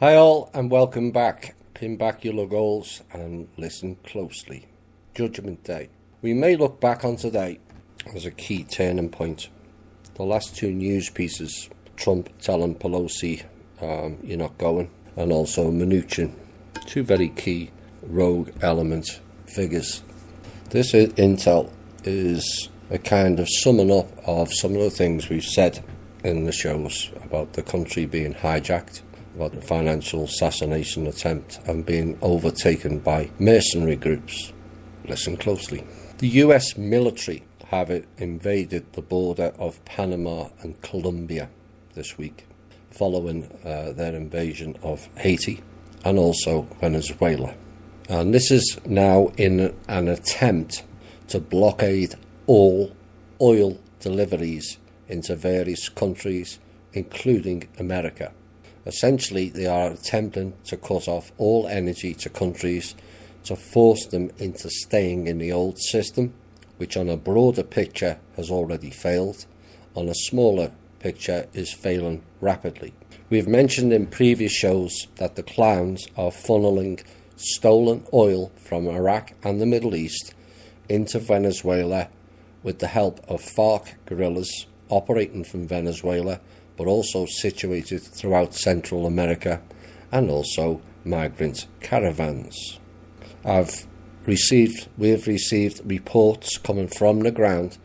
Hi all and welcome back. Pin back your lugholes and listen closely. Judgment Day. We may look back on today as a key turning point. The last two news pieces, Trump telling Pelosi you're not going, and also Mnuchin, two very key rogue element figures. This intel is a kind of summing up of some of the things we've said in the shows about the country being hijacked, about the financial assassination attempt and being overtaken by mercenary groups. Listen closely. The US military have invaded the border of Panama and Columbia this week, following their invasion of Haiti and also Venezuela. And this is now in an attempt to blockade all oil deliveries into various countries, including America. Essentially, they are attempting to cut off all energy to countries to force them into staying in the old system, which on a broader picture has already failed. On a smaller picture is failing rapidly. We've mentioned in previous shows that the clowns are funneling stolen oil from Iraq and the Middle East into Venezuela with the help of FARC guerrillas operating from Venezuela, but also situated throughout Central America, and also migrant caravans. We have received reports coming from the ground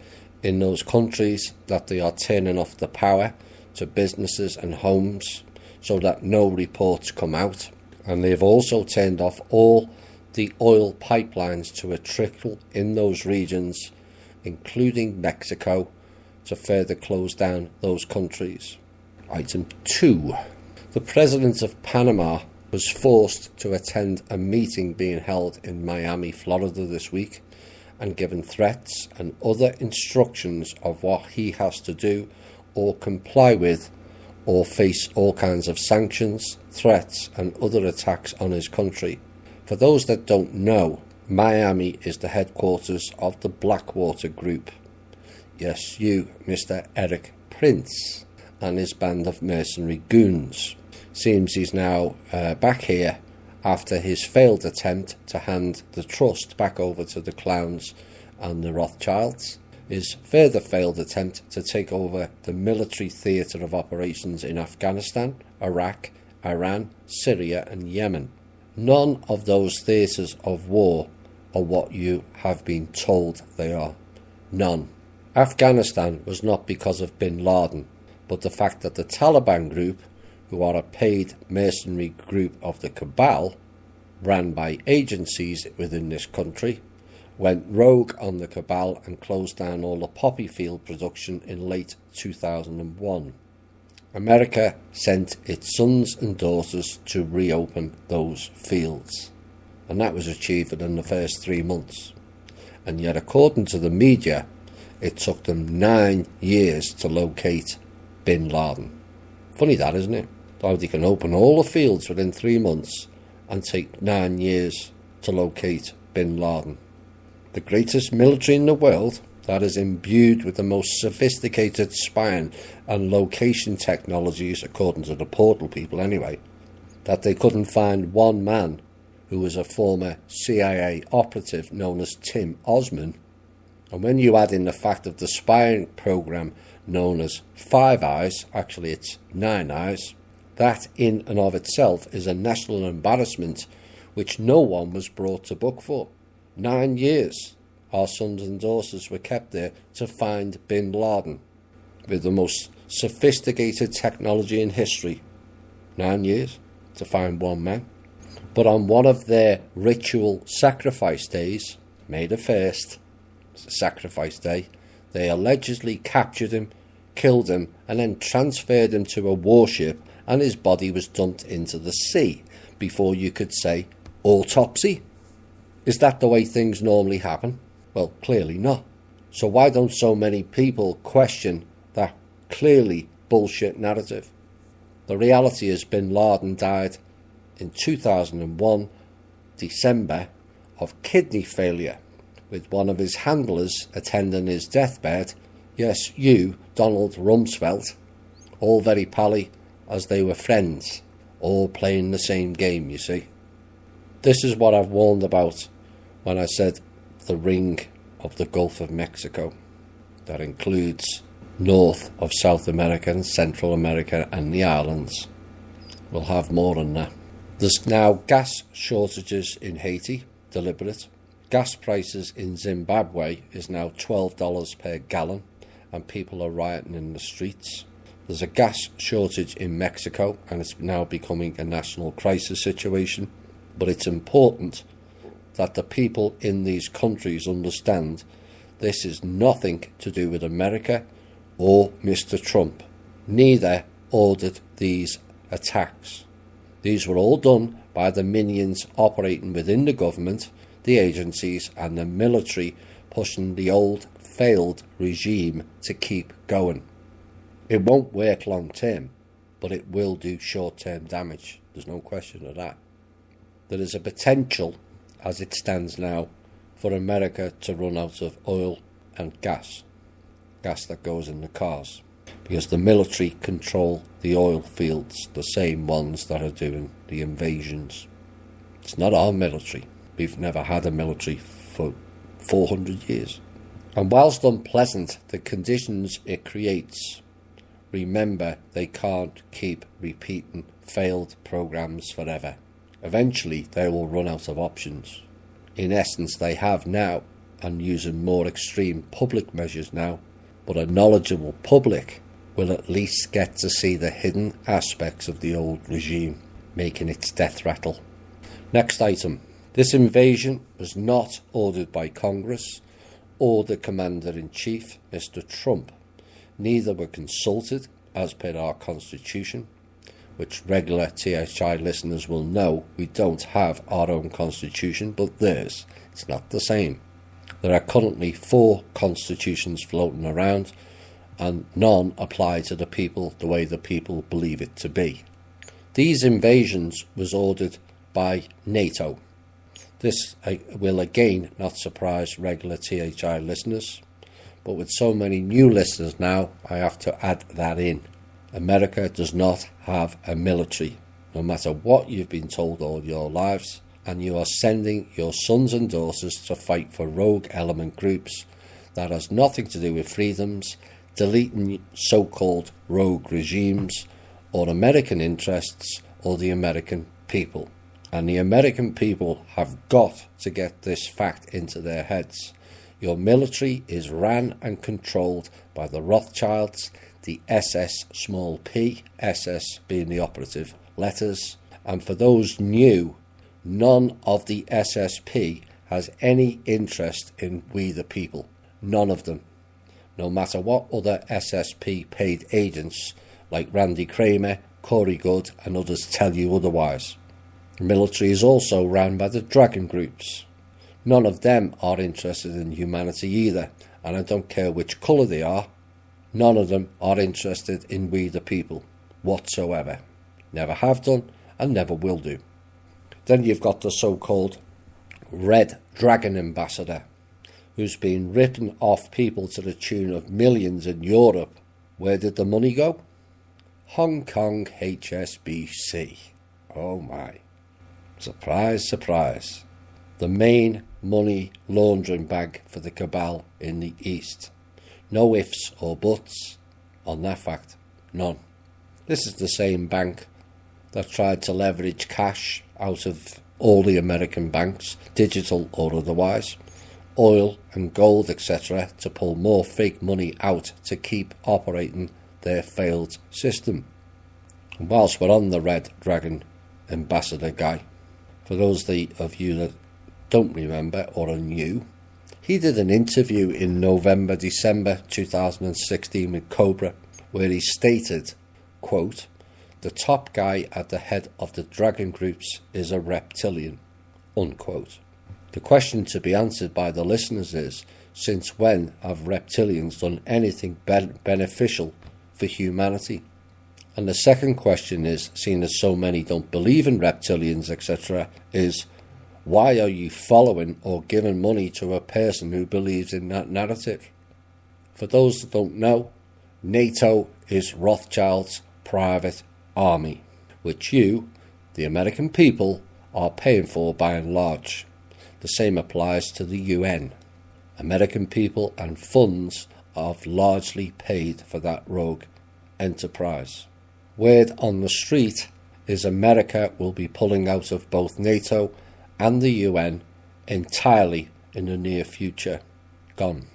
in those countries that they are turning off the power to businesses and homes so that no reports come out, and they've also turned off all the oil pipelines to a trickle in those regions, including Mexico, to further close down those countries. Item 2. The President of Panama was forced to attend a meeting being held in Miami, Florida this week, and given threats and other instructions of what he has to do or comply with, or face all kinds of sanctions, threats and other attacks on his country. For those that don't know, Miami is the headquarters of the Blackwater Group. Yes, you, Mr. Eric Prince and his band of mercenary goons. Seems he's now back here after his failed attempt to hand the trust back over to the clowns and the Rothschilds. His further failed attempt to take over the military theatre of operations in Afghanistan, Iraq, Iran, Syria and Yemen. None of those theatres of war are what you have been told they are. None. Afghanistan was not because of bin Laden, but the fact that the Taliban group, who are a paid mercenary group of the cabal, ran by agencies within this country, went rogue on the cabal and closed down all the poppy field production in late 2001. America sent its sons and daughters to reopen those fields, and that was achieved within the first 3 months. And yet, according to the media, it took them 9 years to locate bin Laden. Funny that, isn't it? How they can open all the fields within 3 months and take 9 years to locate bin Laden. The greatest military in the world that is imbued with the most sophisticated spying and location technologies, according to the Portal people anyway, that they couldn't find one man who was a former CIA operative known as Tim Osman. And when you add in the fact of the spying program known as Five Eyes, actually it's 9 Eyes, that in and of itself is a national embarrassment which no one was brought to book for. 9 years our sons and daughters were kept there to find bin Laden with the most sophisticated technology in history. 9 years to find one man. But on one of their ritual sacrifice days, May the 1st, it's a sacrifice day, they allegedly captured him, killed him, and then transferred him to a warship, and his body was dumped into the sea before you could say autopsy. Is that the way things normally happen? Well, clearly not. So why don't so many people question that clearly bullshit narrative? The reality is bin Laden died in 2001, December, of kidney failure, with one of his handlers attending his deathbed. Yes, you, Donald Rumsfeld, all very pally as they were friends, all playing the same game, you see. This is what I've warned about when I said the ring of the Gulf of Mexico. That includes north of South America and Central America and the islands. We'll have more than that. There's now gas shortages in Haiti, deliberate. Gas prices in Zimbabwe is now $12 per gallon, and people are rioting in the streets. There's a gas shortage in Mexico, and it's now becoming a national crisis situation. But it's important that the people in these countries understand this is nothing to do with America or Mr. Trump. Neither ordered these attacks. These were all done by the minions operating within the government, the agencies and the military, pushing the old failed regime to keep going. It won't work long term, but it will do short term damage. There's no question of that. There is a potential, as it stands now, for America to run out of oil and gas that goes in the cars, because the military control the oil fields, the same ones that are doing the invasions. It's not our military. We've never had a military for 400 years. And whilst unpleasant, the conditions it creates, remember they can't keep repeating failed programs forever. Eventually they will run out of options. In essence, they have now, and using more extreme public measures now, but a knowledgeable public will at least get to see the hidden aspects of the old regime, making its death rattle. Next item. This invasion was not ordered by Congress or the Commander-in-Chief, Mr. Trump. Neither were consulted, as per our Constitution, which regular THI listeners will know we don't have our own Constitution, but theirs. It's not the same. There are currently 4 constitutions floating around, and none apply to the people the way the people believe it to be. These invasions was ordered by NATO. This will again not surprise regular THI listeners, but with so many new listeners now, I have to add that in. America does not have a military, no matter what you've been told all your lives, and you are sending your sons and daughters to fight for rogue element groups that has nothing to do with freedoms, deleting so-called rogue regimes, or American interests, or the American people. And the American people have got to get this fact into their heads. Your military is ran and controlled by the Rothschilds, the SS small p, SS being the operative letters. And for those new, none of the SSP has any interest in we the people. None of them. No matter what other SSP paid agents like Randy Kramer, Corey Good and others tell you otherwise. The military is also run by the dragon groups. None of them are interested in humanity either, and I don't care which colour they are. None of them are interested in we the people whatsoever. Never have done and never will do. Then you've got the so-called Red Dragon ambassador, who's been ripping off people to the tune of millions in Europe. Where did the money go? Hong Kong HSBC. Oh my. Surprise, surprise. The main money laundering bag for the cabal in the East. No ifs or buts on that fact. None. This is the same bank that tried to leverage cash out of all the American banks, digital or otherwise, oil and gold, etc., to pull more fake money out to keep operating their failed system. And whilst we're on the Red Dragon ambassador guy, for those of you that don't remember or are new, he did an interview in December 2016 with Cobra, where he stated, quote, "The top guy at the head of the dragon groups is a reptilian," unquote. The question to be answered by the listeners is, since when have reptilians done anything beneficial for humanity? And the second question is, seeing as so many don't believe in reptilians, etc., is, why are you following or giving money to a person who believes in that narrative? For those that don't know, NATO is Rothschild's private army, which you, the American people are paying for by and large. The same applies to the UN. American people and funds have largely paid for that rogue enterprise. Word on the street is America will be pulling out of both NATO and the UN entirely in the near future. Gone.